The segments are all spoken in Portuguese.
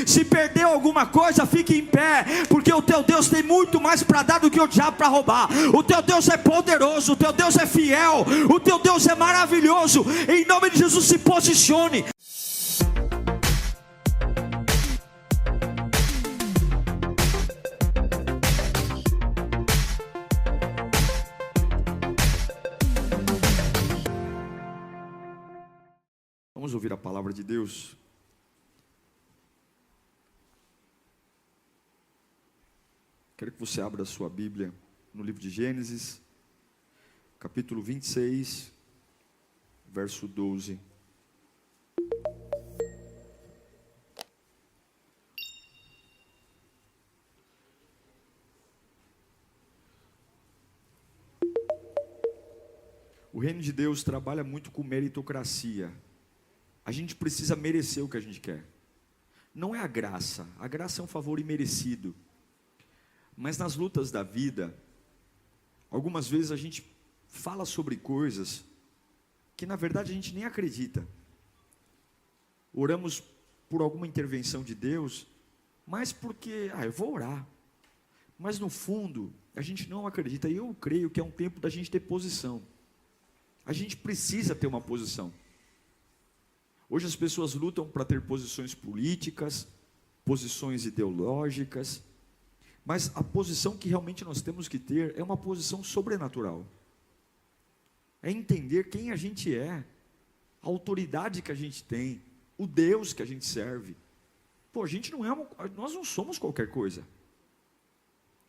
Se perdeu alguma coisa, fique em pé, porque o teu Deus tem muito mais para dar do que o diabo para roubar. O teu Deus é poderoso, o teu Deus é fiel, o teu Deus é maravilhoso. Em nome de Jesus, se posicione. Vamos ouvir a palavra de Deus. Quero que você abra a sua Bíblia no livro de Gênesis, capítulo 26, verso 12. O reino de Deus trabalha muito com meritocracia. A gente precisa merecer o que a gente quer. Não é a graça é um favor imerecido. Mas nas lutas da vida, algumas vezes a gente fala sobre coisas que na verdade a gente nem acredita. Oramos por alguma intervenção de Deus, mas porque, eu vou orar. Mas no fundo, a gente não acredita. E eu creio que é um tempo da gente ter posição. A gente precisa ter uma posição. Hoje as pessoas lutam para ter posições políticas, posições ideológicas, mas a posição que realmente nós temos que ter é uma posição sobrenatural. É entender quem a gente é, a autoridade que a gente tem, o Deus que a gente serve. A gente não nós não somos qualquer coisa.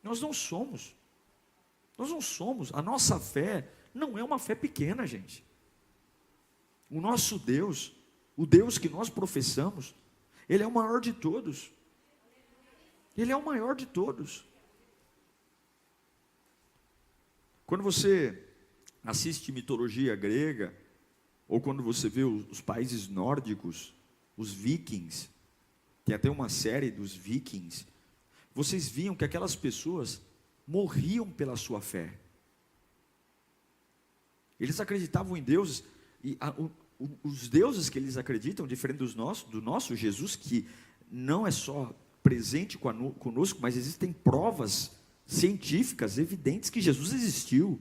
Nós não somos. A nossa fé não é uma fé pequena, gente. O nosso Deus, o Deus que nós professamos, Ele é o maior de todos. Ele é o maior de todos. Quando você assiste mitologia grega, ou quando você vê os países nórdicos, os vikings, tem até uma série dos vikings, vocês viam que aquelas pessoas morriam pela sua fé. Eles acreditavam em deuses, e os deuses que eles acreditam, diferente do nosso Jesus, que não é só presente conosco, mas existem provas científicas, evidentes que Jesus existiu.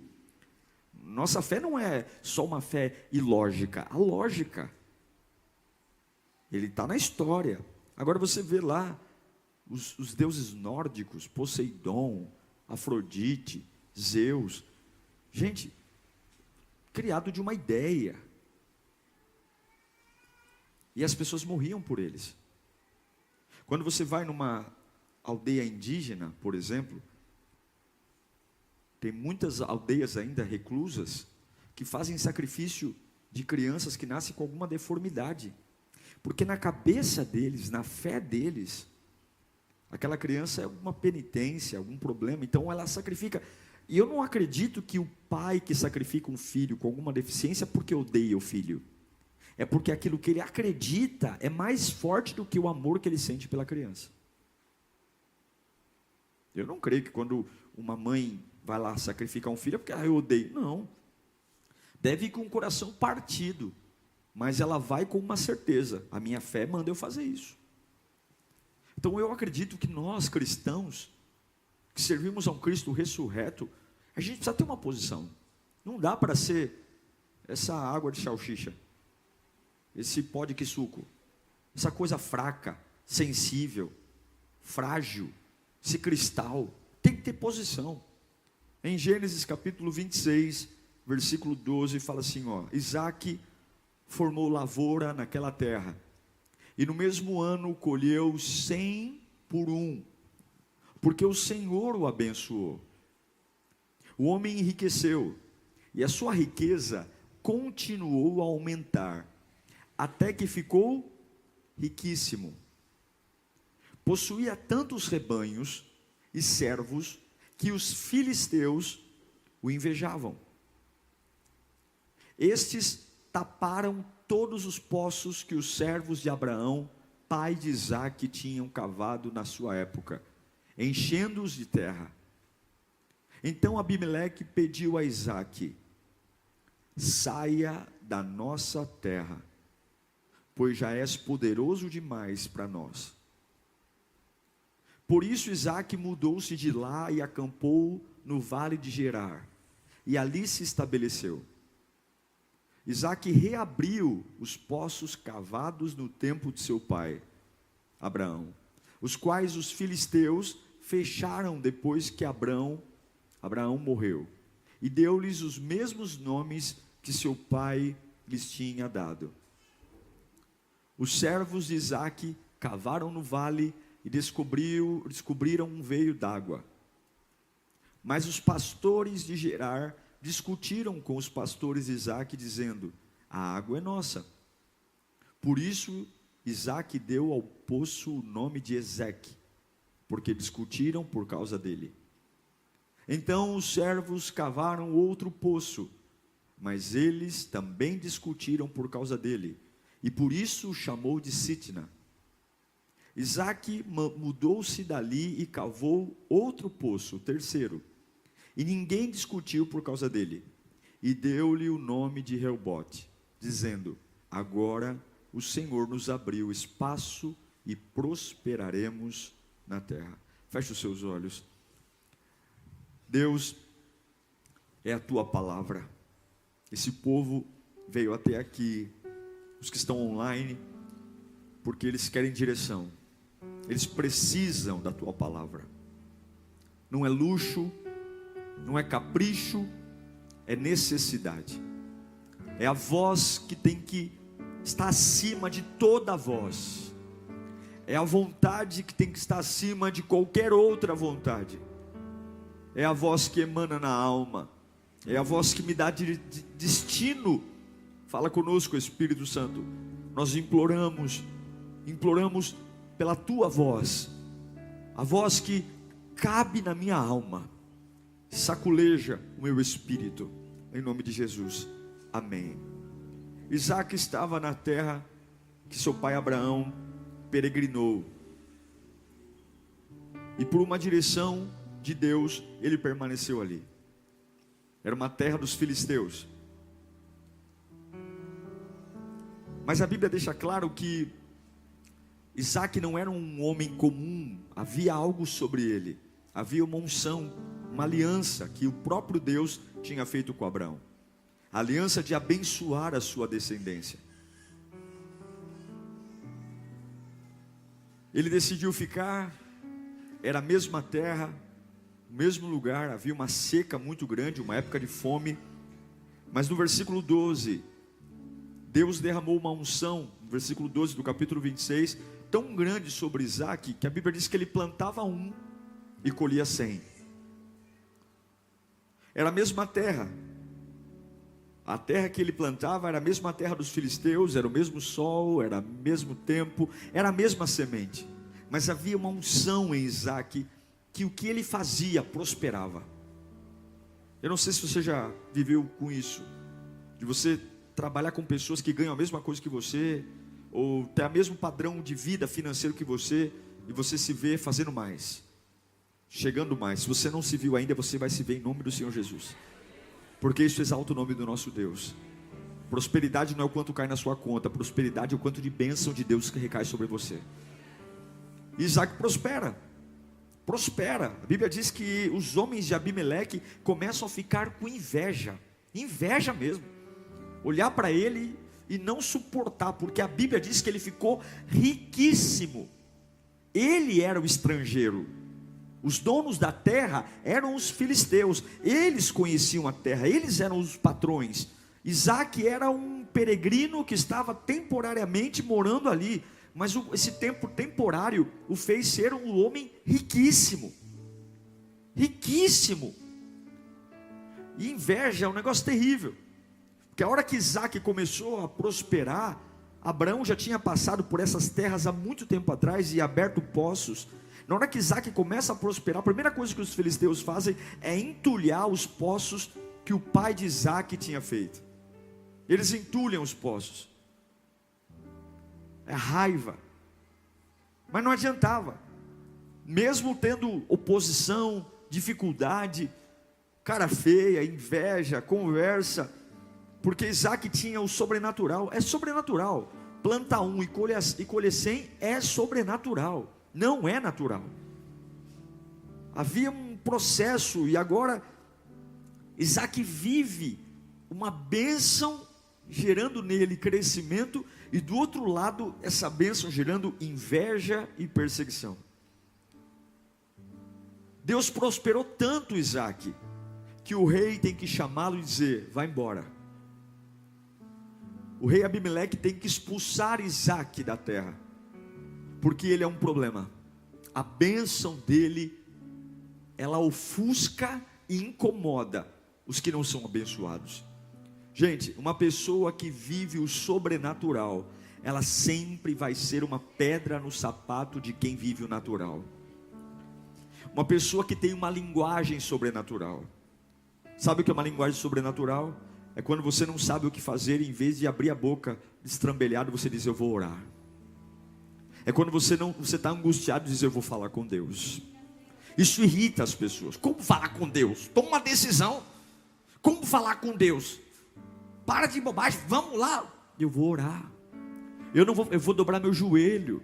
Nossa fé não é só uma fé ilógica, a lógica, Ele está na história. Agora você vê lá, os deuses nórdicos, Poseidon, Afrodite, Zeus, gente, criado de uma ideia, e as pessoas morriam por eles. Quando você vai numa aldeia indígena, por exemplo, tem muitas aldeias ainda reclusas, que fazem sacrifício de crianças que nascem com alguma deformidade, porque na cabeça deles, na fé deles, aquela criança é alguma penitência, algum problema, então ela sacrifica. E eu não acredito que o pai que sacrifica um filho com alguma deficiência porque odeia o filho. É porque aquilo que ele acredita é mais forte do que o amor que ele sente pela criança. Eu não creio que quando uma mãe vai lá sacrificar um filho é porque eu odeio. Não. Deve ir com o coração partido, mas ela vai com uma certeza: a minha fé manda eu fazer isso. Então eu acredito que nós cristãos, que servimos a um Cristo ressurreto, a gente precisa ter uma posição. Não dá para ser essa água de salsicha, esse pó de suco, essa coisa fraca, sensível, frágil, esse cristal. Tem que ter posição. Em Gênesis capítulo 26, versículo 12, fala assim, Isaac formou lavoura naquela terra, e no mesmo ano colheu 100 por 1, porque o Senhor o abençoou. O homem enriqueceu, e a sua riqueza continuou a aumentar, até que ficou riquíssimo. Possuía tantos rebanhos e servos, que os filisteus o invejavam. Estes taparam todos os poços que os servos de Abraão, pai de Isaque, tinham cavado na sua época, enchendo-os de terra. Então Abimeleque pediu a Isaque: saia da nossa terra, pois já és poderoso demais para nós. Por isso Isaque mudou-se de lá e acampou no vale de Gerar, e ali se estabeleceu. Isaque reabriu os poços cavados no tempo de seu pai, Abraão, os quais os filisteus fecharam depois que Abraão morreu, e deu-lhes os mesmos nomes que seu pai lhes tinha dado. Os servos de Isaque cavaram no vale e descobriram um veio d'água. Mas os pastores de Gerar discutiram com os pastores de Isaque, dizendo: a água é nossa. Por isso Isaque deu ao poço o nome de Ezeque, porque discutiram por causa dele. Então os servos cavaram outro poço, mas eles também discutiram por causa dele, e por isso o chamou de Sitna. Isaque mudou-se dali e cavou outro poço, o terceiro, e ninguém discutiu por causa dele, e deu-lhe o nome de Reobote, dizendo: agora o Senhor nos abriu espaço e prosperaremos na terra. Feche os seus olhos. Deus, é a tua palavra. Esse povo veio até aqui, os que estão online, porque eles querem direção, eles precisam da tua palavra. Não é luxo, não é capricho, é necessidade. É a voz que tem que estar acima de toda voz. É a vontade que tem que estar acima de qualquer outra vontade. É a voz que emana na alma. É a voz que me dá destino. Fala conosco, Espírito Santo. Nós imploramos pela tua voz. A voz que cabe na minha alma. Saculeja o meu espírito. Em nome de Jesus. Amém. Isaque estava na terra que seu pai Abraão peregrinou. E por uma direção de Deus, ele permaneceu ali. Era uma terra dos filisteus. Mas a Bíblia deixa claro que Isaque não era um homem comum. Havia algo sobre ele. Havia uma unção, uma aliança que o próprio Deus tinha feito com Abraão. A aliança de abençoar a sua descendência. Ele decidiu ficar. Era a mesma terra, o mesmo lugar. Havia uma seca muito grande, uma época de fome. Mas no versículo 12, Deus derramou uma unção, no versículo 12 do capítulo 26, tão grande sobre Isaque, que a Bíblia diz que ele plantava um e colhia 100. Era a mesma terra. A terra que ele plantava era a mesma terra dos filisteus, era o mesmo sol, era o mesmo tempo, era a mesma semente. Mas havia uma unção em Isaque, que o que ele fazia prosperava. Eu não sei se você já viveu com isso, de você trabalhar com pessoas que ganham a mesma coisa que você, ou ter o mesmo padrão de vida financeiro que você, e você se vê fazendo mais, chegando mais. Se você não se viu ainda, você vai se ver em nome do Senhor Jesus, porque isso exalta o nome do nosso Deus. Prosperidade não é o quanto cai na sua conta, prosperidade é o quanto de bênção de Deus que recai sobre você. Isaque prospera. A Bíblia diz que os homens de Abimeleque começam a ficar com inveja mesmo, olhar para ele e não suportar, porque a Bíblia diz que ele ficou riquíssimo. Ele era o estrangeiro. Os donos da terra eram os filisteus. Eles conheciam a terra, eles eram os patrões. Isaque era um peregrino que estava temporariamente morando ali. Mas esse tempo temporário o fez ser um homem riquíssimo. Riquíssimo. E inveja é um negócio terrível. Porque a hora que Isaque começou a prosperar, Abraão já tinha passado por essas terras há muito tempo atrás e aberto poços. Na hora que Isaque começa a prosperar, a primeira coisa que os filisteus fazem é entulhar os poços que o pai de Isaque tinha feito. Eles entulham os poços. É raiva. Mas não adiantava. Mesmo tendo oposição, dificuldade, cara feia, inveja, conversa, porque Isaque tinha o sobrenatural. É sobrenatural. Planta um e colher 100 é sobrenatural. Não é natural. Havia um processo, e agora Isaac vive uma bênção gerando nele crescimento, e do outro lado essa bênção gerando inveja e perseguição. Deus prosperou tanto Isaac, que o rei tem que chamá-lo e dizer: vai embora. O rei Abimeleque tem que expulsar Isaac da terra, porque ele é um problema. A bênção dele, ela ofusca e incomoda os que não são abençoados. Gente, uma pessoa que vive o sobrenatural, ela sempre vai ser uma pedra no sapato de quem vive o natural. Uma pessoa que tem uma linguagem sobrenatural. Sabe o que é uma linguagem sobrenatural? É quando você não sabe o que fazer, e em vez de abrir a boca destrambelhado, você diz: eu vou orar. É quando você está angustiado e diz: eu vou falar com Deus. Isso irrita as pessoas. Como falar com Deus? Toma uma decisão. Como falar com Deus? Para de bobagem, vamos lá. Eu vou orar. Eu vou dobrar meu joelho.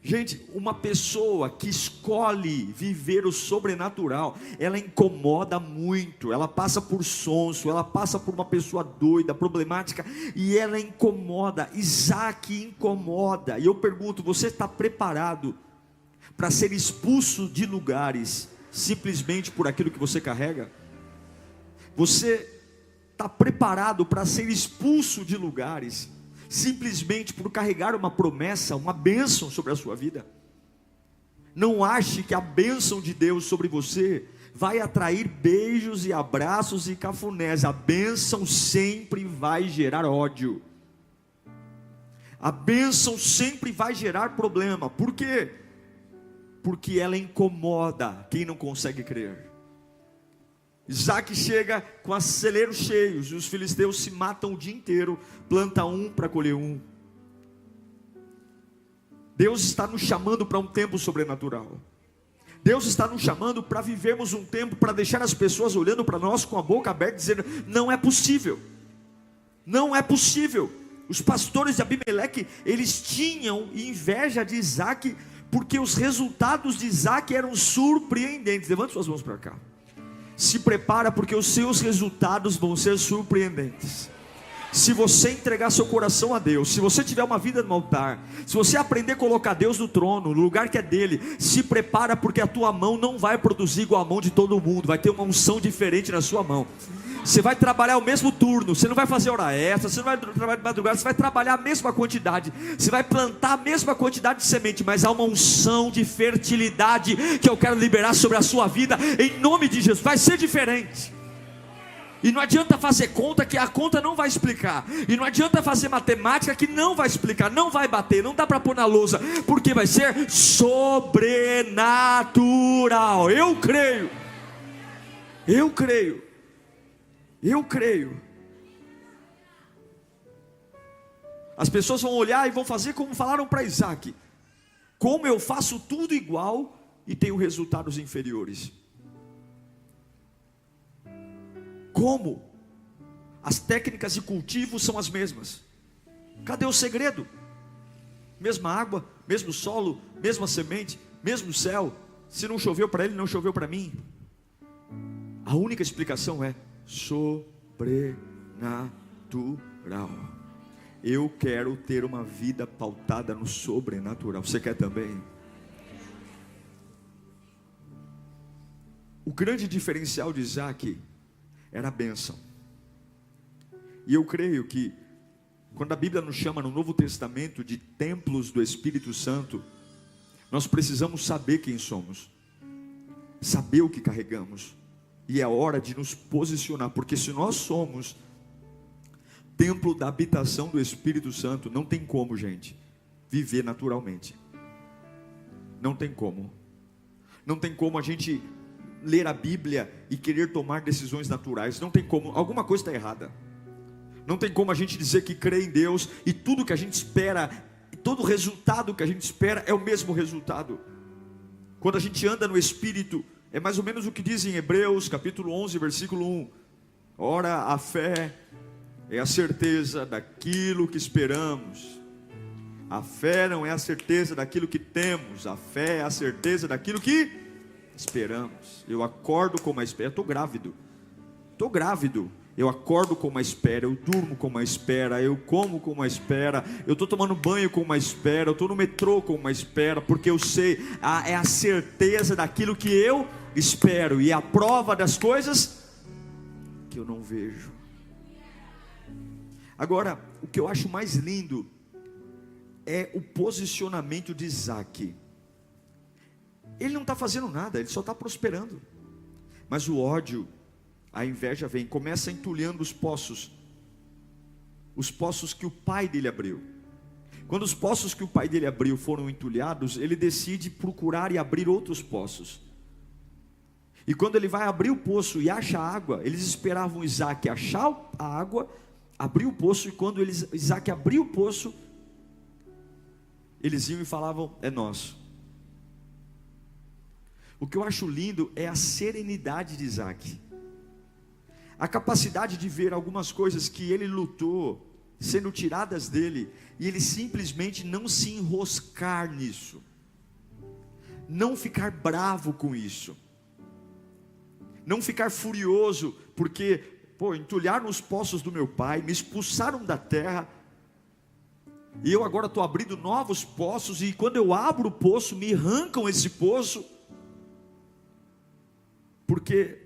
Gente, uma pessoa que escolhe viver o sobrenatural, ela incomoda muito, ela passa por sonso, ela passa por uma pessoa doida, problemática, e ela incomoda. Isaac incomoda. E eu pergunto: você está preparado para ser expulso de lugares simplesmente por aquilo que você carrega? Você está preparado para ser expulso de lugares simplesmente por carregar uma promessa, uma bênção sobre a sua vida? Não ache que a bênção de Deus sobre você vai atrair beijos e abraços e cafunés. A bênção sempre vai gerar ódio. A bênção sempre vai gerar problema. Por quê? Porque ela incomoda quem não consegue crer. Isaac chega com os celeiros cheios, e os filisteus se matam o dia inteiro. Planta um para colher um. Deus está nos chamando para um tempo sobrenatural. Deus está nos chamando para vivermos um tempo, para deixar as pessoas olhando para nós com a boca aberta, dizendo: não é possível. Não é possível. Os pastores de Abimeleque, eles tinham inveja de Isaac, porque os resultados de Isaac eram surpreendentes. Levante suas mãos para cá. Se prepara, porque os seus resultados vão ser surpreendentes. Se você entregar seu coração a Deus, se você tiver uma vida no altar, se você aprender a colocar Deus no trono, no lugar que é dele, se prepara, porque a tua mão não vai produzir igual a mão de todo mundo. Vai ter uma unção diferente na sua mão. Você vai trabalhar o mesmo turno, você não vai fazer hora extra, você não vai trabalhar de madrugada, você vai trabalhar a mesma quantidade, você vai plantar a mesma quantidade de semente, mas há uma unção de fertilidade que eu quero liberar sobre a sua vida, em nome de Jesus. Vai ser diferente. E não adianta fazer conta, que a conta não vai explicar. E não adianta fazer matemática, que não vai explicar, não vai bater, não dá para pôr na lousa, porque vai ser sobrenatural. Eu creio. Eu creio. Eu creio. As pessoas vão olhar e vão fazer como falaram para Isaac: como eu faço tudo igual e tenho resultados inferiores? Como? As técnicas de cultivo são as mesmas. Cadê o segredo? Mesma água, mesmo solo, mesma semente, mesmo céu. Se não choveu para ele, não choveu para mim. A única explicação é sobrenatural. Eu quero ter uma vida pautada no sobrenatural. Você quer também? O grande diferencial de Isaac era a bênção. E eu creio que quando a Bíblia nos chama no Novo Testamento de templos do Espírito Santo, nós precisamos saber quem somos, saber o que carregamos. E é hora de nos posicionar, porque se nós somos templo da habitação do Espírito Santo, não tem como, gente, viver naturalmente. Não tem como. Não tem como a gente ler a Bíblia e querer tomar decisões naturais. Não tem como, alguma coisa está errada. Não tem como a gente dizer que crê em Deus e tudo que a gente espera, todo resultado que a gente espera é o mesmo resultado. Quando a gente anda no Espírito, é mais ou menos o que diz em Hebreus capítulo 11, versículo 1. Ora, a fé é a certeza daquilo que esperamos. A fé não é a certeza daquilo que temos. A fé é a certeza daquilo que esperamos. Eu acordo com uma espera. Estou grávido. Eu acordo com uma espera, eu durmo com uma espera, eu como com uma espera, eu estou tomando banho com uma espera, eu estou no metrô com uma espera, porque eu sei, é a certeza daquilo que eu espero, e a prova das coisas que eu não vejo. Agora, o que eu acho mais lindo é o posicionamento de Isaac. Ele não está fazendo nada, ele só está prosperando, mas o ódio, a inveja vem, começa entulhando os poços que o pai dele abriu. Quando os poços que o pai dele abriu foram entulhados, ele decide procurar e abrir outros poços. E quando ele vai abrir o poço e acha água, eles esperavam Isaac achar a água, abrir o poço, e quando Isaac abriu o poço, eles iam e falavam: é nosso. O que eu acho lindo é a serenidade de Isaac. A capacidade de ver algumas coisas que ele lutou sendo tiradas dele, e ele simplesmente não se enroscar nisso, não ficar bravo com isso, não ficar furioso, porque, entulharam os poços do meu pai, me expulsaram da terra, e eu agora estou abrindo novos poços, e quando eu abro o poço, me arrancam esse poço, porque...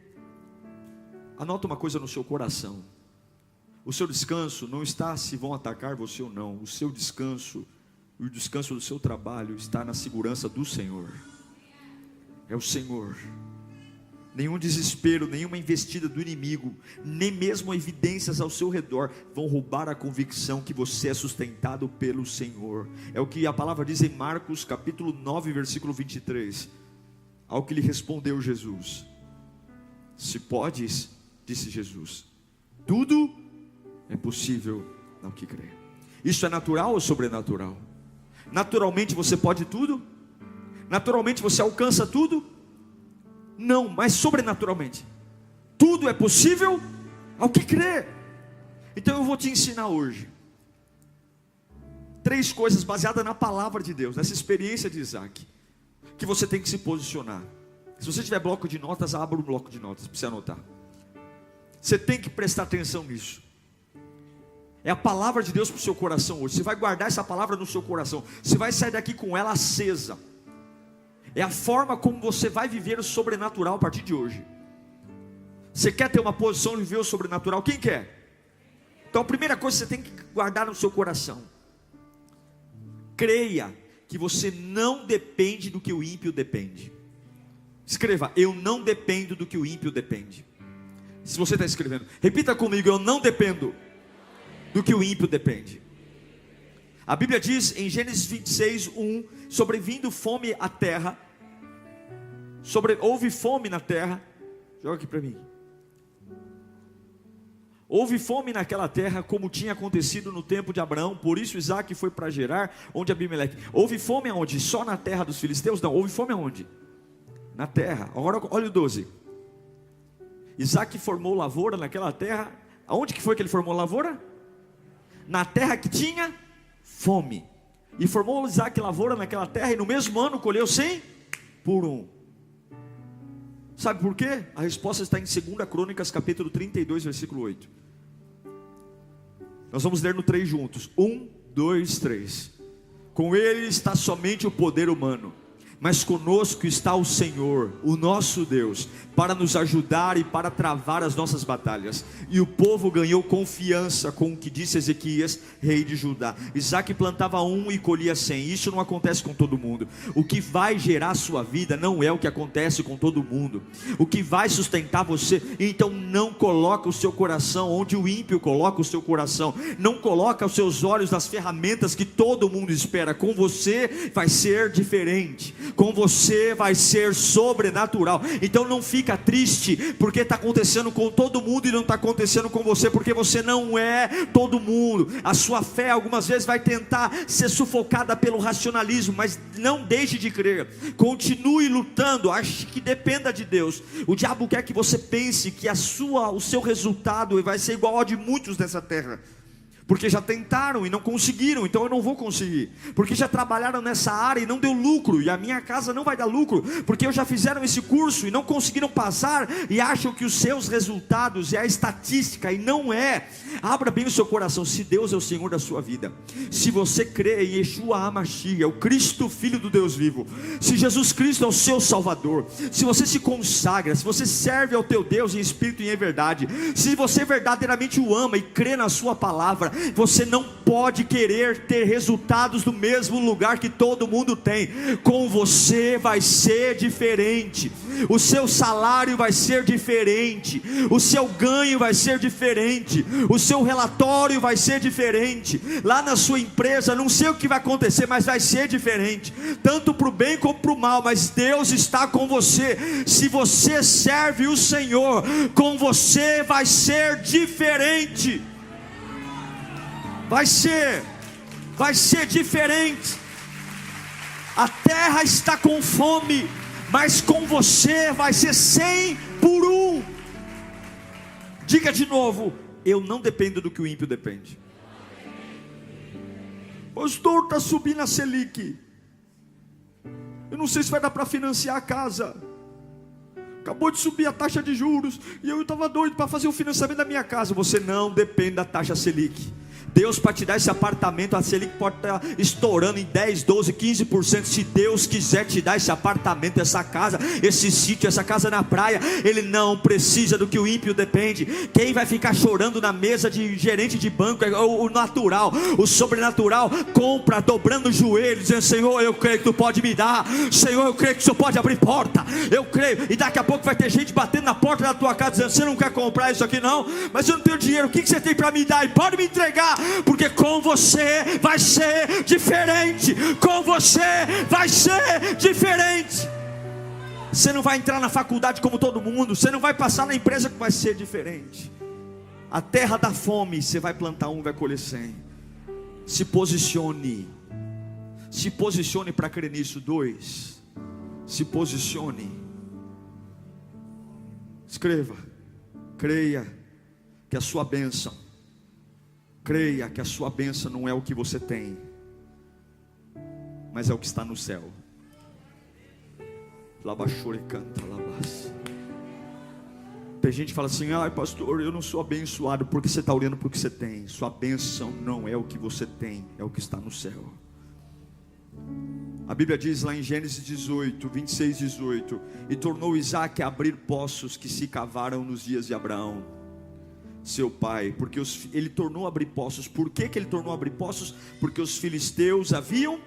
Anota uma coisa no seu coração: o seu descanso não está se vão atacar você ou não. O seu descanso, e o descanso do seu trabalho, está na segurança do Senhor. É o Senhor. Nenhum desespero, nenhuma investida do inimigo, nem mesmo evidências ao seu redor vão roubar a convicção que você é sustentado pelo Senhor. É o que a palavra diz em Marcos capítulo 9, versículo 23. Ao que lhe respondeu Jesus: se podes, disse Jesus, tudo é possível ao que crê. Isso é natural ou sobrenatural? Naturalmente você pode tudo? Naturalmente você alcança tudo? Não, mas sobrenaturalmente tudo é possível ao que crê. Então eu vou te ensinar hoje 3 coisas baseadas na palavra de Deus, nessa experiência de Isaac, que você tem que se posicionar. Se você tiver bloco de notas, abra um bloco de notas para você anotar. Você tem que prestar atenção nisso. É a palavra de Deus para o seu coração hoje. Você vai guardar essa palavra no seu coração. Você vai sair daqui com ela acesa. É a forma como você vai viver o sobrenatural a partir de hoje. Você quer ter uma posição de viver o sobrenatural? Quem quer? Então a primeira coisa que você tem que guardar no seu coração: creia que você não depende do que o ímpio depende. Escreva: eu não dependo do que o ímpio depende. Se você está escrevendo, repita comigo: eu não dependo do que o ímpio depende. A Bíblia diz em Gênesis 26, 1, sobrevindo fome à terra, houve fome na terra. Joga aqui para mim. Houve fome naquela terra, como tinha acontecido no tempo de Abraão. Por isso Isaac foi para Gerar, onde Abimeleque. Houve fome aonde? Só na terra dos filisteus? Não, houve fome aonde? Na terra. Agora olha o 12. Isaac formou lavoura naquela terra. Aonde que foi que ele formou lavoura? Na terra que tinha fome. E formou Isaac lavoura naquela terra, e no mesmo ano colheu 100 por 1. Sabe por quê? A resposta está em 2 Crônicas capítulo 32, versículo 8. Nós vamos ler no 3 juntos. 1, 2, 3. Com ele está somente o poder humano, mas conosco está o Senhor, o nosso Deus, para nos ajudar e para travar as nossas batalhas. E o povo ganhou confiança com o que disse Ezequias, rei de Judá. Isaac plantava 1 e colhia 100. Isso não acontece com todo mundo. O que vai gerar a sua vida não é o que acontece com todo mundo. O que vai sustentar você, então não coloca o seu coração onde o ímpio coloca o seu coração. Não coloca os seus olhos nas ferramentas que todo mundo espera. Com você vai ser diferente. Com você vai ser sobrenatural. Então não fica triste porque está acontecendo com todo mundo e não está acontecendo com você, porque você não é todo mundo. A sua fé algumas vezes vai tentar ser sufocada pelo racionalismo, mas não deixe de crer. Continue lutando. Ache que dependa de Deus. O diabo quer que você pense que o seu resultado vai ser igual ao de muitos dessa terra, Porque já tentaram e não conseguiram, então eu não vou conseguir. Porque já trabalharam nessa área e não deu lucro, e a minha casa não vai dar lucro. Porque já fizeram esse curso e não conseguiram passar, e acham que os seus resultados é a estatística, e não é. Abra bem o seu coração. Se Deus é o Senhor da sua vida, se você crê em Yeshua HaMashiach, o Cristo, Filho do Deus vivo, se Jesus Cristo é o seu Salvador, se você se consagra, se você serve ao teu Deus em espírito e em verdade, se você verdadeiramente o ama e crê na sua palavra, você não pode querer ter resultados no mesmo lugar que todo mundo tem. Com você vai ser diferente, o seu salário vai ser diferente, o seu ganho vai ser diferente, o seu relatório vai ser diferente, lá na sua empresa, não sei o que vai acontecer, mas vai ser diferente, tanto para o bem como para o mal, mas Deus está com você. Se você serve o Senhor, com você vai ser diferente. Vai ser diferente. A terra está com fome, mas com você vai ser 100 por 1. Diga de novo: eu não dependo do que o ímpio depende. Pastor, está subindo a Selic, eu não sei se vai dar para financiar a casa. Acabou de subir a taxa de juros, e eu estava doido para fazer o financiamento da minha casa. Você não depende da taxa Selic. Deus, para te dar esse apartamento, a Selic pode estar estourando em 10, 12, 15%. Se Deus quiser te dar esse apartamento, essa casa, esse sítio, essa casa na praia, Ele não precisa do que o ímpio depende. Quem vai ficar chorando na mesa de gerente de banco é o natural. O sobrenatural compra, dobrando os joelhos, dizendo: Senhor, eu creio que Tu pode me dar. Senhor, eu creio que o Senhor pode abrir porta. Eu creio. E daqui a pouco vai ter gente batendo na porta da tua casa, dizendo: você não quer comprar isso aqui não? Mas eu não tenho dinheiro. O que você tem para me dar? E pode me entregar, porque com você vai ser diferente. Com você vai ser diferente. Você não vai entrar na faculdade como todo mundo. Você não vai passar na empresa, que vai ser diferente. A terra da fome, você vai plantar 1, vai colher 100. Se posicione. Se posicione para crer nisso. 2, se posicione. Escreva: creia que a sua bênção, creia que a sua bênção não é o que você tem, mas é o que está no céu. Labachore canta labas. Tem gente que fala assim: ai pastor, eu não sou abençoado, porque você está olhando para o que você tem. Sua bênção não é o que você tem, é o que está no céu. A Bíblia diz lá em Gênesis 18, 26, 18: e tornou Isaque a abrir poços que se cavaram nos dias de Abraão, seu pai, porque ele tornou a abrir poços. Por que ele tornou a abrir poços? Porque os filisteus haviam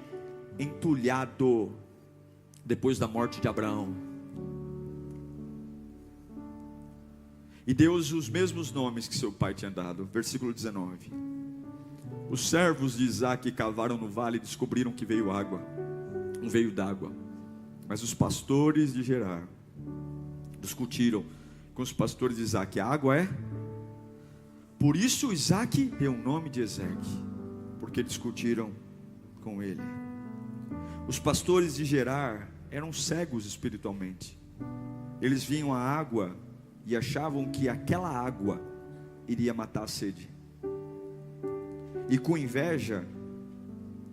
entulhado depois da morte de Abraão. E deu os mesmos nomes que seu pai tinha dado. Versículo 19: os servos de Isaque cavaram no vale e descobriram que veio água, não veio d'água. Mas os pastores de Gerar discutiram com os pastores de Isaque: a água é... Por isso Isaque deu o nome de Ezeque, porque discutiram com ele. Os pastores de Gerar eram cegos espiritualmente. Eles viam a água e achavam que aquela água iria matar a sede. E com inveja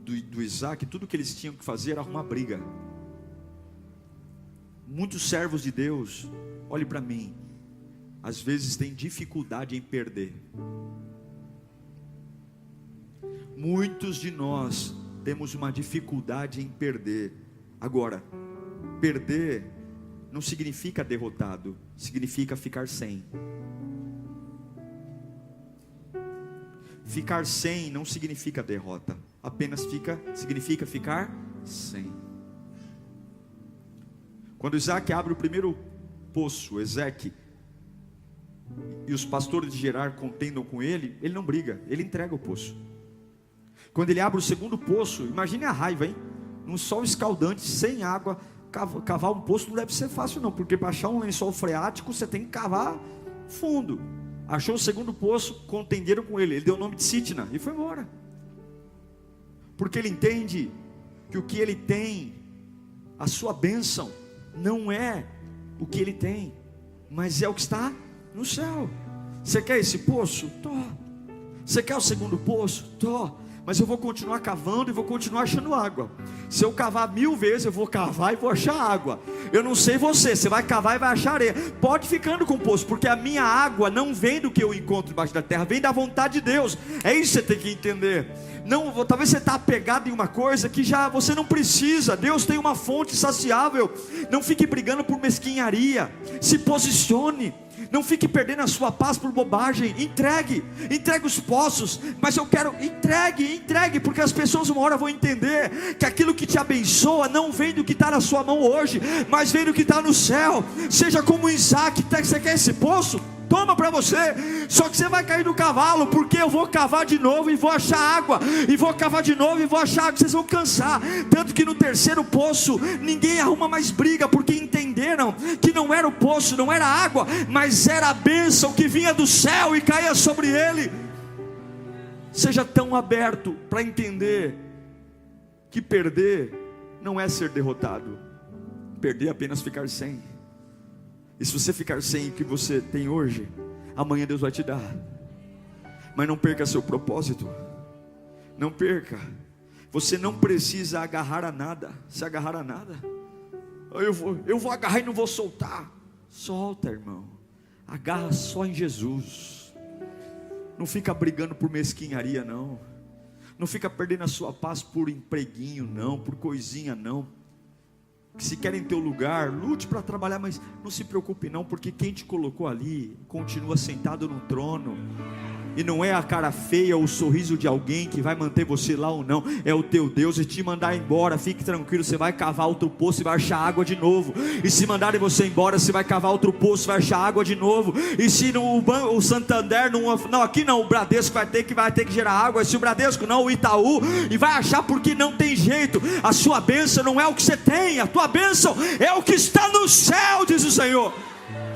do Isaque, tudo que eles tinham que fazer era arrumar briga. Muitos servos de Deus, olhe para mim, às vezes têm dificuldade em perder. Muitos de nós temos uma dificuldade em perder. Agora, perder não significa derrotado, significa ficar sem. Ficar sem não significa derrota, apenas significa ficar sem. Quando Isaque abre o primeiro poço, Ezeque, e os pastores de Gerar contendam com ele, ele não briga, ele entrega o poço. Quando ele abre o segundo poço, imagine a raiva, hein? Num sol escaldante, sem água, cavar um poço não deve ser fácil não, porque para achar um lençol freático, você tem que cavar fundo. Achou o segundo poço, contenderam com ele, ele deu o nome de Sitna e foi embora. Porque ele entende que o que ele tem, a sua bênção, não é o que ele tem, mas é o que está no céu. Você quer esse poço? Tô. Você quer o segundo poço? Tô. Mas eu vou continuar cavando e vou continuar achando água. Se eu cavar 1000 vezes, eu vou cavar e vou achar água. Eu não sei você vai cavar e vai achar areia. Pode ficando com o poço, porque a minha água não vem do que eu encontro debaixo da terra, vem da vontade de Deus. É isso que você tem que entender. Não, talvez você está apegado em uma coisa que já você não precisa. Deus tem uma fonte saciável. Não fique brigando por mesquinharia. Se posicione. Não fique perdendo a sua paz por bobagem. Entregue os poços. Mas eu quero, entregue, porque as pessoas uma hora vão entender que aquilo que te abençoa não vem do que está na sua mão hoje, mas vem do que está no céu. Seja como Isaac. Você quer esse poço? Toma para você, só que você vai cair do cavalo, porque eu vou cavar de novo e vou achar água, e vou cavar de novo e vou achar água. Vocês vão cansar, tanto que no terceiro poço, ninguém arruma mais briga, porque entenderam que não era o poço, não era água, mas era a bênção que vinha do céu e caía sobre ele. Seja tão aberto para entender que perder não é ser derrotado, perder é apenas ficar sem. E se você ficar sem o que você tem hoje, amanhã Deus vai te dar. Mas não perca seu propósito. Não perca. Você não precisa agarrar a nada. Se agarrar a nada, eu vou agarrar e não vou soltar. Solta, irmão. Agarra só em Jesus. Não fica brigando por mesquinharia, não. Não fica perdendo a sua paz por empreguinho, não. Por coisinha, não. Se querem teu lugar, lute para trabalhar, mas não se preocupe não, porque quem te colocou ali continua sentado no trono. E não é a cara feia ou o sorriso de alguém que vai manter você lá ou não. É o teu Deus. E te mandar embora, fique tranquilo, você vai cavar outro poço e vai achar água de novo. E se mandarem você embora, você vai cavar outro poço, vai achar água de novo. E se o Santander não, aqui não, o Bradesco vai ter que gerar água. E se o Bradesco não, o Itaú. E vai achar, porque não tem jeito. A sua bênção não é o que você tem, a tua bênção é o que está no céu, diz o Senhor.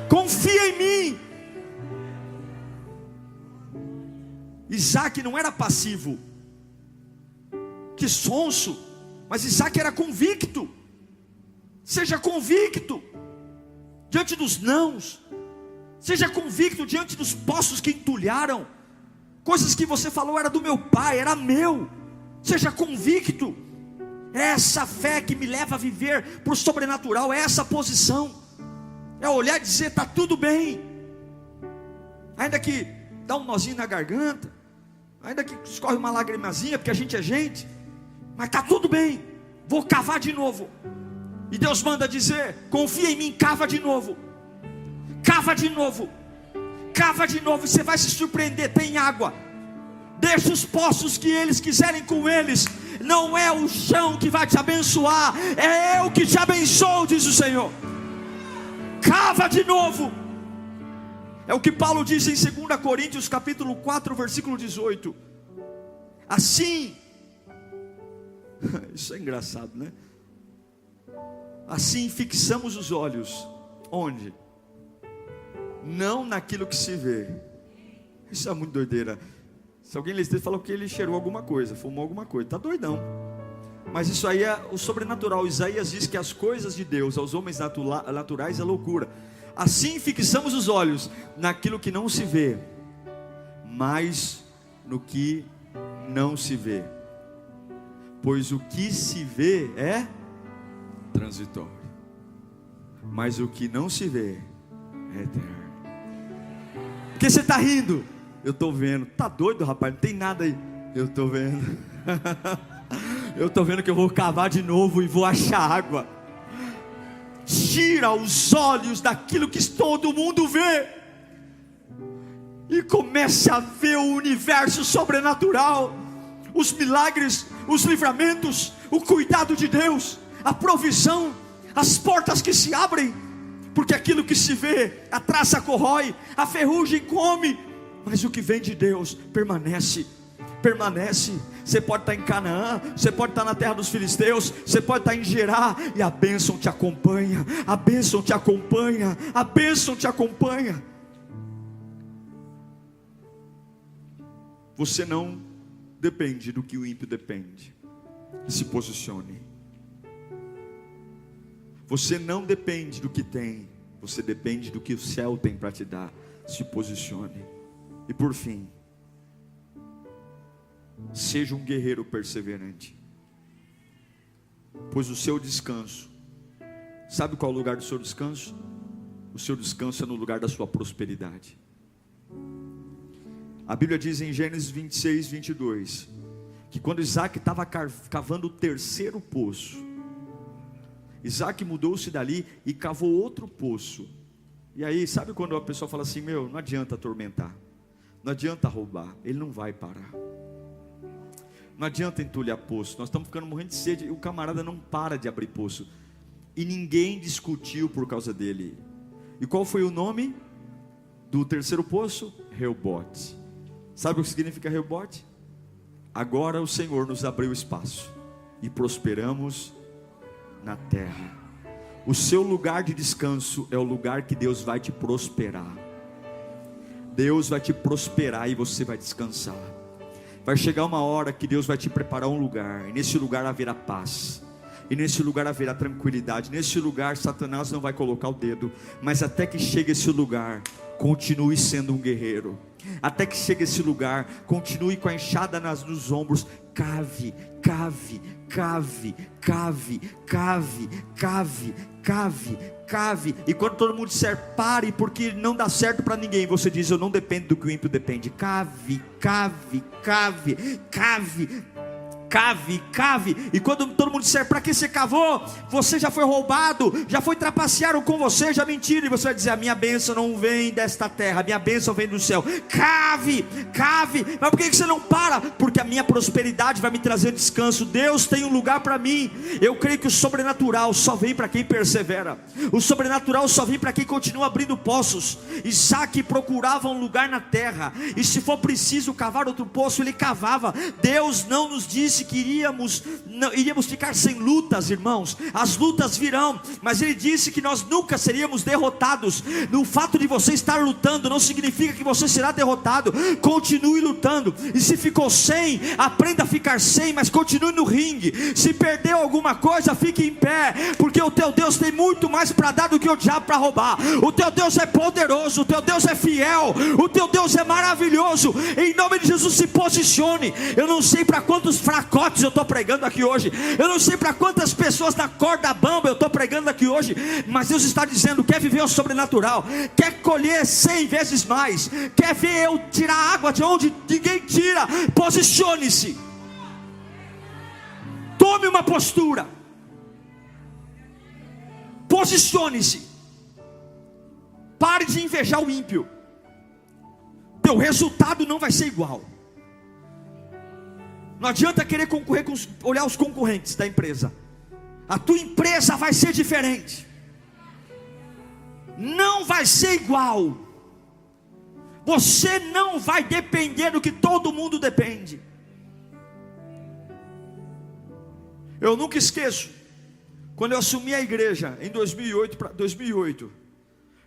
Confia em mim. Isaac não era passivo, que sonso, mas Isaac era convicto. Seja convicto diante dos nãos, seja convicto diante dos poços que entulharam, coisas que você falou era do meu pai, era meu. Seja convicto. É essa fé que me leva a viver por sobrenatural, é essa posição, é olhar e dizer: está tudo bem, ainda que dá um nozinho na garganta, ainda que escorre uma lagrimazinha, porque a gente é gente, mas está tudo bem, vou cavar de novo. E Deus manda dizer: confia em mim, cava de novo, cava de novo, cava de novo, você vai se surpreender, tem água. Deixa os poços que eles quiserem com eles. Não é o chão que vai te abençoar, é eu que te abençoo, diz o Senhor. Cava de novo. É o que Paulo diz em 2 Coríntios capítulo 4, versículo 18. Assim, isso é engraçado, né? Assim fixamos os olhos, onde? Não naquilo que se vê. Isso é muito doideira. Se alguém lhe falou que ele cheirou alguma coisa, fumou alguma coisa, está doidão. Mas isso aí é o sobrenatural. Isaías diz que as coisas de Deus aos homens naturais é loucura. Assim fixamos os olhos naquilo que não se vê, mas no que não se vê. Pois o que se vê é transitório, mas o que não se vê é eterno. Por que você está rindo? Eu estou vendo. Está doido, rapaz? Não tem nada aí. Eu estou vendo. Eu estou vendo que eu vou cavar de novo e vou achar água. Tira os olhos daquilo que todo mundo vê e comece a ver o universo sobrenatural, os milagres, os livramentos, o cuidado de Deus, a provisão, as portas que se abrem. Porque aquilo que se vê, a traça corrói, a ferrugem come, mas o que vem de Deus permanece. Você pode estar em Canaã, você pode estar na terra dos filisteus, você pode estar em Gerá, e a bênção te acompanha, a bênção te acompanha, a bênção te acompanha. Você não depende do que o ímpio depende. Se posicione. Você não depende do que tem, você depende do que o céu tem para te dar. Se posicione. E por fim, Seja um guerreiro perseverante, pois o seu descanso, sabe qual é o lugar do seu descanso? O seu descanso é no lugar da sua prosperidade. A Bíblia diz em Gênesis 26, 22, que quando Isaac estava cavando o terceiro poço, Isaac mudou-se dali e cavou outro poço. E aí, sabe quando a pessoa fala assim, não adianta atormentar, não adianta roubar, ele não vai parar. Não adianta entulhar poço, nós estamos ficando morrendo de sede, e o camarada não para de abrir poço. E ninguém discutiu por causa dele. E qual foi o nome do terceiro poço? Reobote. Sabe o que significa Reobote? Agora o Senhor nos abriu espaço e prosperamos na terra. O seu lugar de descanso é o lugar que Deus vai te prosperar. Deus vai te prosperar e você vai descansar. Vai chegar uma hora que Deus vai te preparar um lugar, e nesse lugar haverá paz, e nesse lugar haverá tranquilidade. Nesse lugar Satanás não vai colocar o dedo, mas até que chegue esse lugar, continue sendo um guerreiro. Até que chegue esse lugar, continue com a enxada nos ombros. Cave, cave, cave, cave, cave, cave, cave, cave. E quando todo mundo disser pare, porque não dá certo para ninguém, você diz, eu não dependo do que o ímpio depende. Cave, cave, cave, cave, cave, cave. E quando todo mundo disser, para que você cavou? Você já foi roubado, já foi trapacearam com você, já mentiram. E você vai dizer, a minha bênção não vem desta terra, a minha bênção vem do céu. Cave, cave. Mas por que você não para? Porque a minha prosperidade vai me trazer descanso. Deus tem um lugar para mim. Eu creio que o sobrenatural só vem para quem persevera. O sobrenatural só vem para quem continua abrindo poços. Isaac procurava um lugar na terra, e se for preciso cavar outro poço, ele cavava. Deus não nos disse que iríamos ficar sem lutas, irmãos. As lutas virão, mas Ele disse que nós nunca seríamos derrotados. No fato de você estar lutando, não significa que você será derrotado. Continue lutando, e se ficou sem, aprenda a ficar sem, mas continue no ringue. Se perdeu alguma coisa, fique em pé, porque o teu Deus tem muito mais para dar do que o diabo para roubar. O teu Deus é poderoso, o teu Deus é fiel, o teu Deus é maravilhoso. Em nome de Jesus, se posicione. Eu não sei para quantos fracotes eu estou pregando aqui hoje, eu não sei para quantas pessoas na corda bamba eu estou pregando aqui hoje, mas Deus está dizendo, quer viver o sobrenatural, quer colher 100 vezes mais, quer ver eu tirar água de onde ninguém tira, posicione-se, tome uma postura, posicione-se, pare de invejar o ímpio, teu resultado não vai ser igual. Não adianta querer concorrer olhar os concorrentes da empresa. A tua empresa vai ser diferente. Não vai ser igual. Você não vai depender do que todo mundo depende. Eu nunca esqueço, quando eu assumi a igreja em 2008,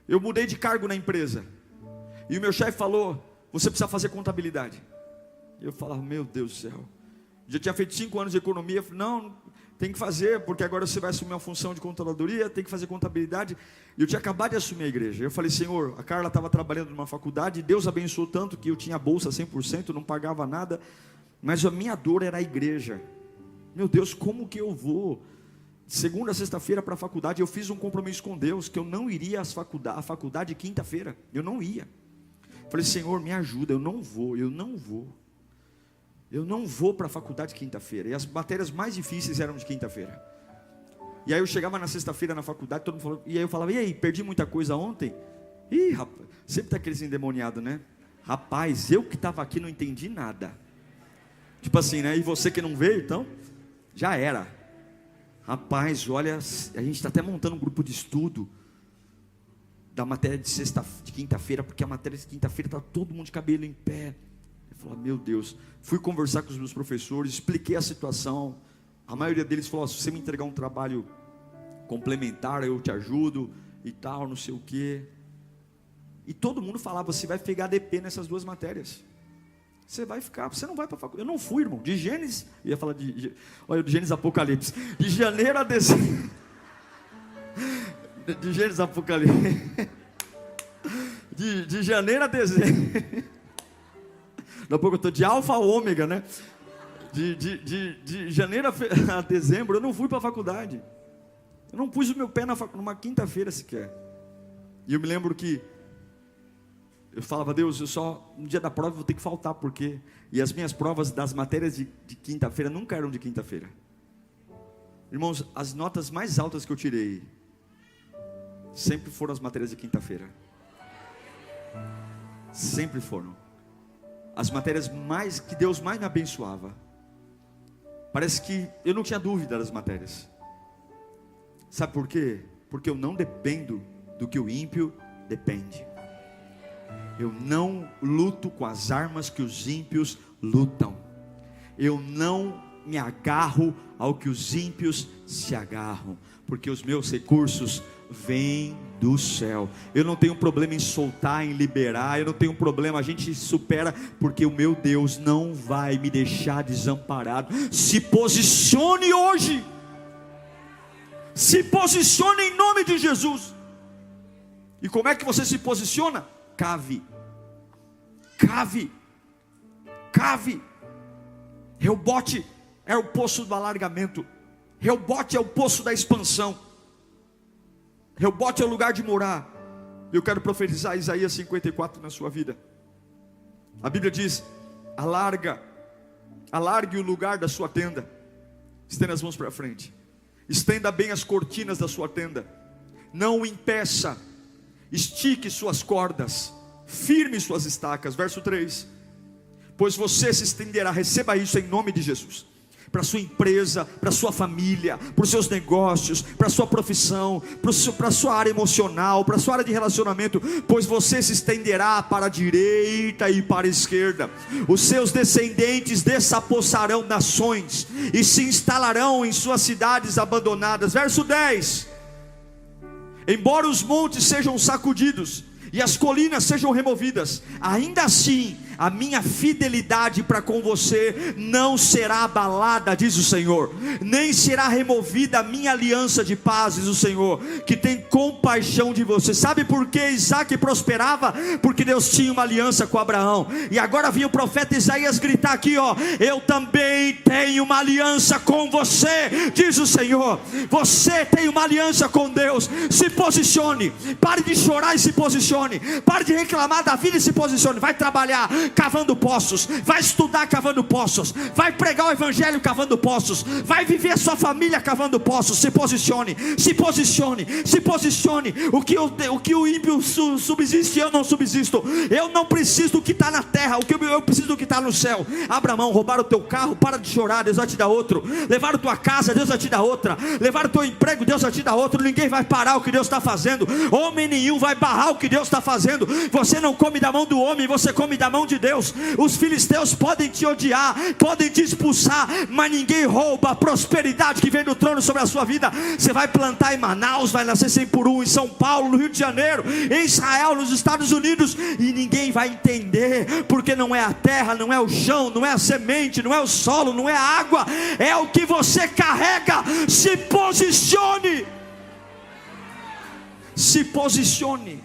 eu mudei de cargo na empresa. E o meu chefe falou, você precisa fazer contabilidade. Eu falava, meu Deus do céu. Já tinha feito 5 anos de economia. Eu falei, não, tem que fazer, porque agora você vai assumir uma função de controladoria, tem que fazer contabilidade. E eu tinha acabado de assumir a igreja. Eu falei, Senhor, a Carla estava trabalhando numa faculdade, Deus abençoou tanto que eu tinha bolsa 100%, não pagava nada, mas a minha dor era a igreja. Meu Deus, como que eu vou de segunda a sexta-feira para a faculdade? Eu fiz um compromisso com Deus, que eu não iria à faculdade quinta-feira, eu não ia. Falei, Senhor, me ajuda, eu não vou para a faculdade quinta-feira. E as matérias mais difíceis eram de quinta-feira. E aí eu chegava na sexta-feira na faculdade, todo mundo falou, e aí eu falava, e aí, perdi muita coisa ontem? Ih, rapaz, sempre tá aqueles endemoniados, né? Rapaz, eu que estava aqui não entendi nada. Tipo assim, né? E você que não veio, então, já era. Rapaz, olha, a gente está até montando um grupo de estudo da matéria de quinta-feira, porque a matéria de quinta-feira está todo mundo de cabelo em pé. Eu falei, meu Deus. Fui conversar com os meus professores, expliquei a situação. A maioria deles falou, se você me entregar um trabalho complementar, eu te ajudo e tal, não sei o quê. E todo mundo falava, você vai pegar DP nessas duas matérias. Você vai ficar, você não vai para a faculdade. Eu não fui, irmão, de Gênesis, ia falar de Gênesis Apocalipse, de janeiro a dezembro, de Gênesis Apocalipse, de janeiro a dezembro, daqui a pouco eu estou de alfa a ômega, né? De janeiro a dezembro, eu não fui para a faculdade. Eu não pus o meu pé numa quinta-feira sequer. E eu me lembro que eu falava: Deus, eu só no dia da prova vou ter que faltar, porque... E as minhas provas das matérias de quinta-feira nunca eram de quinta-feira. Irmãos, as notas mais altas que eu tirei sempre foram as matérias de quinta-feira. Sempre foram as matérias que Deus mais me abençoava. Parece que eu não tinha dúvida das matérias. Sabe por quê? Porque eu não dependo do que o ímpio depende. Eu não luto com as armas que os ímpios lutam. Eu não me agarro ao que os ímpios se agarram, porque os meus recursos vêm do céu. Eu não tenho problema em soltar, em liberar. Eu não tenho problema, a gente supera, porque o meu Deus não vai me deixar desamparado. Se posicione hoje. Se posicione em nome de Jesus. E como é que você se posiciona? Cave. Reobote é o poço do alargamento. Reobote é o poço da expansão. Reobote é o lugar de morar. Eu quero profetizar Isaías 54 na sua vida. A Bíblia diz: alargue o lugar da sua tenda. Estenda as mãos para frente. Estenda bem as cortinas da sua tenda. Não o impeça. Estique suas cordas. Firme suas estacas. Verso 3: pois você se estenderá. Receba isso em nome de Jesus. Para a sua empresa, para a sua família, para os seus negócios, para a sua profissão, para a sua área emocional, para a sua área de relacionamento. Pois você se estenderá para a direita e para a esquerda. Os seus descendentes desapossarão nações e se instalarão em suas cidades abandonadas. Verso 10: embora os montes sejam sacudidos e as colinas sejam removidas, ainda assim a minha fidelidade para com você não será abalada, diz o Senhor, nem será removida a minha aliança de paz, diz o Senhor, que tem compaixão de você. Sabe por que Isaac prosperava? Porque Deus tinha uma aliança com Abraão. E agora vinha o profeta Isaías gritar aqui, ó: eu também tenho uma aliança com você, diz o Senhor. Você tem uma aliança com Deus. Se posicione, pare de chorar e se posicione, pare de reclamar da vida e se posicione. Vai trabalhar cavando poços, vai estudar cavando poços, vai pregar o evangelho cavando poços, vai viver a sua família cavando poços. Se posicione, se posicione, se posicione. O que o ímpio subsiste, eu não subsisto. Eu não preciso do que está na terra, eu preciso do que está no céu. Abra mão. Roubaram o teu carro, para de chorar, Deus vai te dar outro. Levaram a tua casa, Deus vai te dar outra. Levaram o teu emprego, Deus vai te dar outro. Ninguém vai parar o que Deus está fazendo. Homem nenhum vai barrar o que Deus está fazendo. Você não come da mão do homem, você come da mão de Deus. Os filisteus podem te odiar, podem te expulsar, mas ninguém rouba a prosperidade que vem do trono sobre a sua vida. Você vai plantar em Manaus, vai nascer 100 por 1 em São Paulo, no Rio de Janeiro, em Israel, nos Estados Unidos, e ninguém vai entender, porque não é a terra, não é o chão, não é a semente, não é o solo, não é a água, é o que você carrega. Se posicione, se posicione,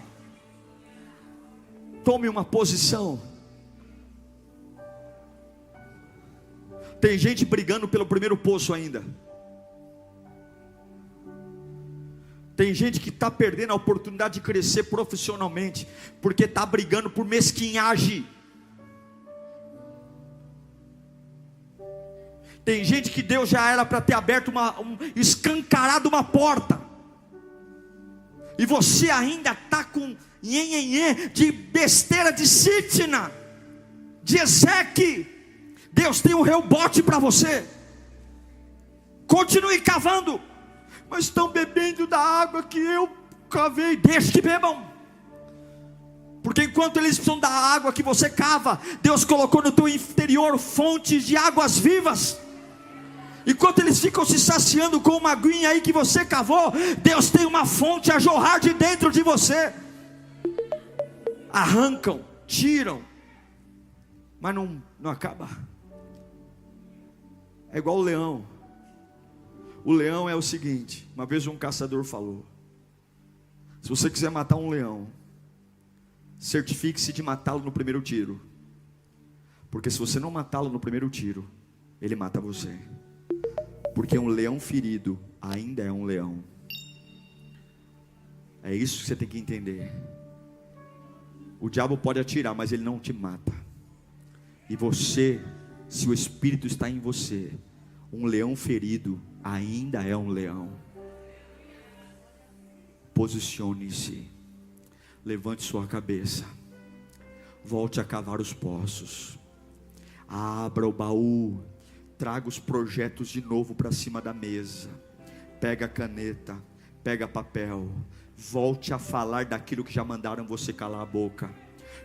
tome uma posição. Tem gente brigando pelo primeiro poço ainda. Tem gente que está perdendo a oportunidade de crescer profissionalmente, porque está brigando por mesquinhagem. Tem gente que Deus já era para ter aberto escancarado uma porta, e você ainda está com nhenhenhê de besteira de Sitna, de Ezeque. Deus tem um Reobote para você. Continue cavando. Mas estão bebendo da água que eu cavei. Deixe que bebam, porque enquanto eles precisam da água que você cava, Deus colocou no teu interior fontes de águas vivas. Enquanto eles ficam se saciando com uma aguinha aí que você cavou, Deus tem uma fonte a jorrar de dentro de você. Arrancam, tiram, mas não acaba. É igual o leão. O leão é o seguinte: uma vez um caçador falou: se você quiser matar um leão, certifique-se de matá-lo no primeiro tiro, porque se você não matá-lo no primeiro tiro, ele mata você. Porque um leão ferido ainda é um leão. É isso que você tem que entender. O diabo pode atirar, mas ele não te mata. E você, se o Espírito está em você, um leão ferido ainda é um leão. Posicione-se, levante sua cabeça, volte a cavar os poços, abra o baú, traga os projetos de novo para cima da mesa, pega a caneta, pega papel, volte a falar daquilo que já mandaram você calar a boca.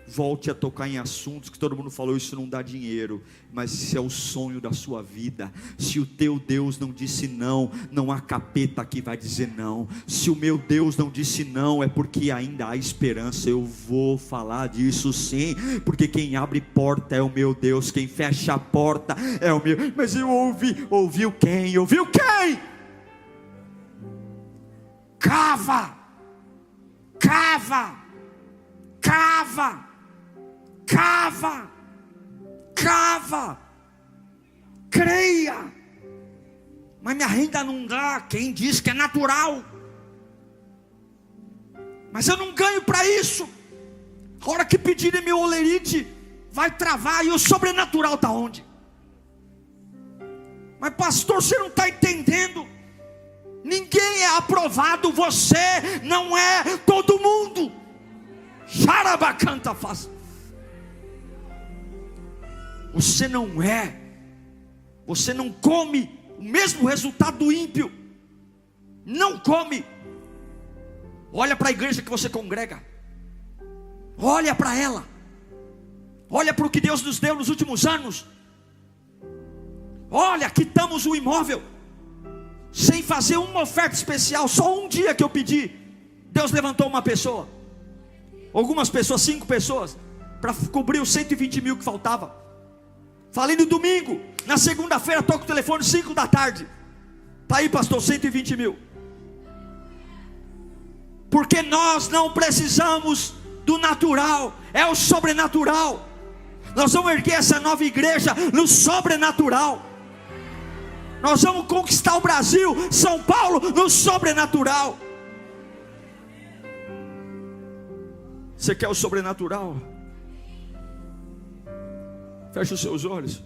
Volte a tocar em assuntos que todo mundo falou, isso não dá dinheiro, mas isso é o sonho da sua vida. Se o teu Deus não disse não, não há capeta que vai dizer não. Se o meu Deus não disse não, é porque ainda há esperança. Eu vou falar disso sim, porque quem abre porta é o meu Deus, quem fecha a porta é o meu. Mas eu ouviu quem? Ouviu quem? Cava, cava, cava, cava, cava, creia. Mas minha renda não dá. Quem diz que é natural? Mas eu não ganho para isso. A hora que pedirem meu olerite, vai travar. E o sobrenatural está onde? Mas pastor, você não está entendendo. Ninguém é aprovado. Você não é todo mundo. Xarabacanta faz. Você não é. Você não come o mesmo resultado do ímpio. Não come. Olha para a igreja que você congrega. Olha para ela. Olha para o que Deus nos deu nos últimos anos. Olha, quitamos o imóvel sem fazer uma oferta especial. Só um dia que eu pedi, Deus levantou uma pessoa, algumas pessoas, 5 pessoas, para cobrir os 120 mil que faltava. Falei no domingo, na segunda-feira toco o telefone 5 da tarde. Está aí, pastor, 120 mil. Porque nós não precisamos do natural, é o sobrenatural. Nós vamos erguer essa nova igreja no sobrenatural. Nós vamos conquistar o Brasil, São Paulo, no sobrenatural. Você quer o sobrenatural? Feche os seus olhos.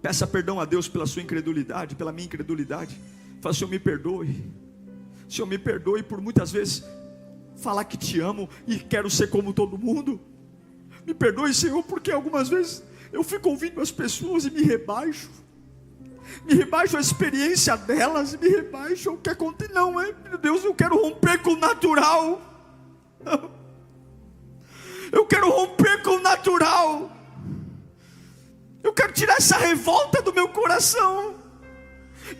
Peça perdão a Deus pela sua incredulidade, pela minha incredulidade. Fala: Senhor, me perdoe. Senhor, me perdoe por muitas vezes falar que te amo e quero ser como todo mundo. Me perdoe, Senhor, porque algumas vezes eu fico ouvindo as pessoas e me rebaixo. Me rebaixo a experiência delas, me rebaixo o que acontece. Não, meu Deus, eu quero romper com o natural. Eu quero romper com o natural. Eu quero tirar essa revolta do meu coração.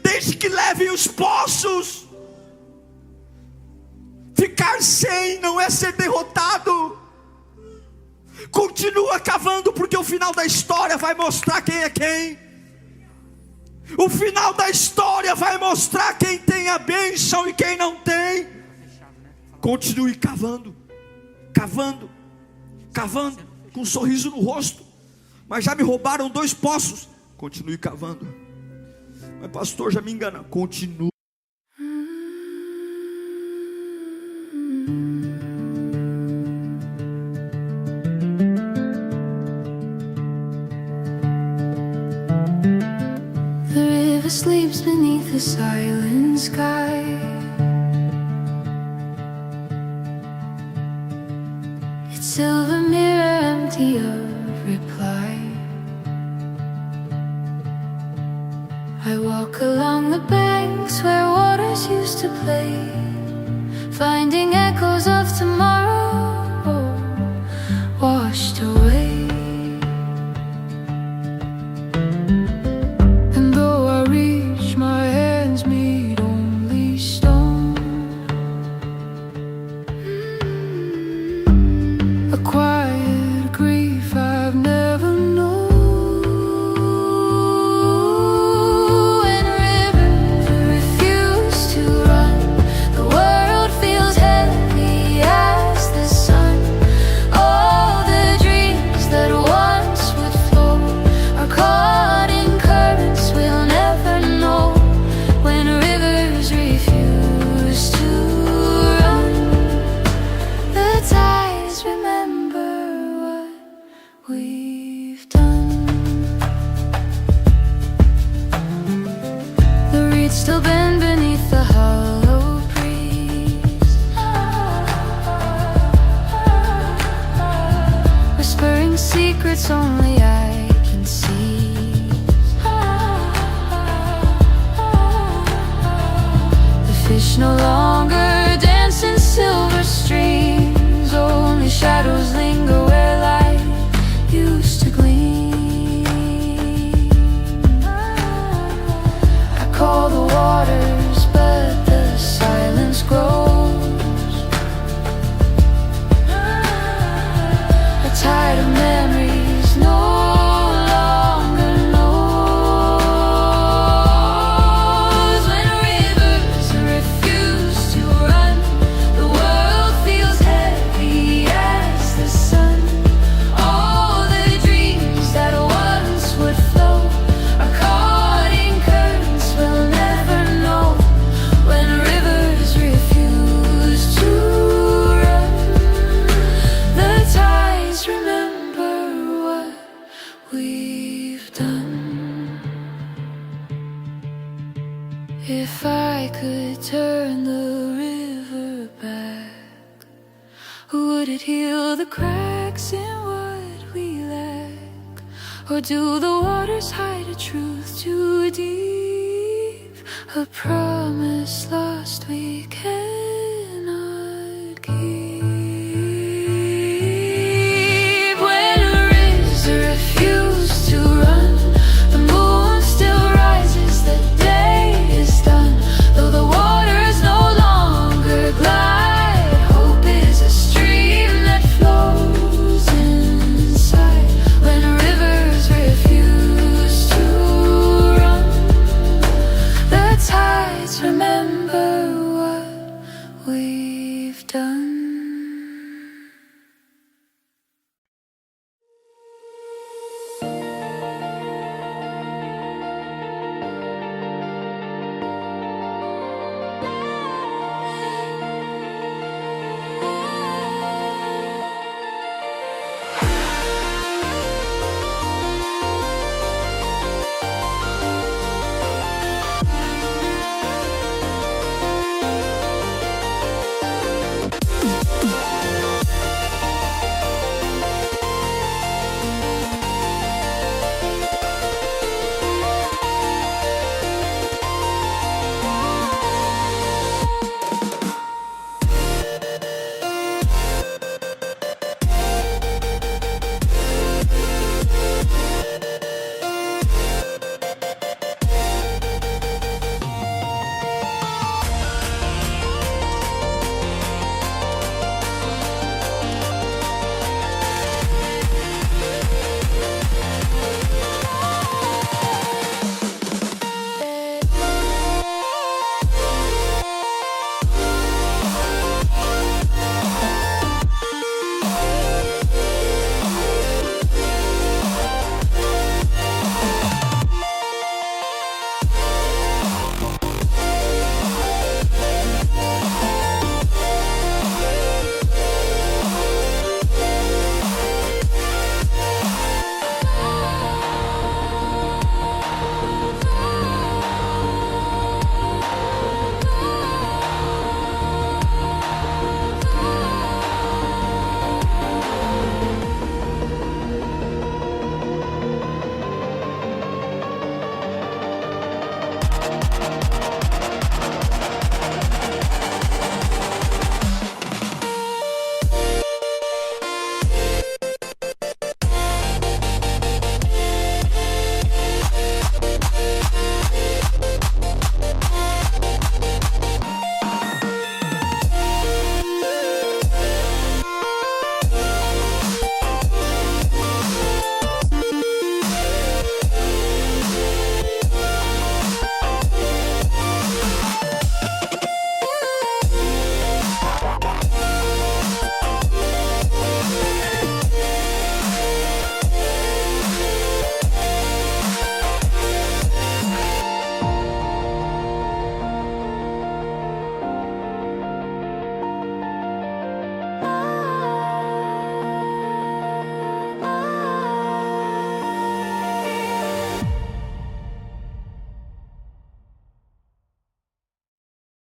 Desde que levem os poços. Ficar sem não é ser derrotado. Continua cavando, porque o final da história vai mostrar quem é quem. O final da história vai mostrar quem tem a bênção e quem não tem. Continue cavando, cavando, cavando, com um sorriso no rosto. Mas já me roubaram 2 poços. Continue cavando. Mas pastor, já me engana. Continue. The river sleeps beneath the silent sky. Its silver mirror empty of reply. I walk along the banks where waters used to play, finding echoes of tomorrow washed away. And though I reach, my hands meet only stone. A quiet grief I've never known. And rivers refuse to run. The world feels heavy. secrets only I can see. The fish no longer dance in silver streams, only shadows linger where light used to gleam. I call the waters, but the silence grows. A tide of memories no longer knows. When rivers refuse to run, the world feels heavy as the sun. All the dreams that once would flow are caught in currents we'll never know. When rivers refuse to run, the tides remember what we've done. If I could turn the river back, would it heal the cracks in what we lack? Or do the waters hide a truth too deep, a promise lost we cannot keep? When rivers refuse to run, the moon still rises, the day is done. Though the waters no longer glide, hope is a stream that flows inside. When rivers refuse to run, the tides remember what we've done.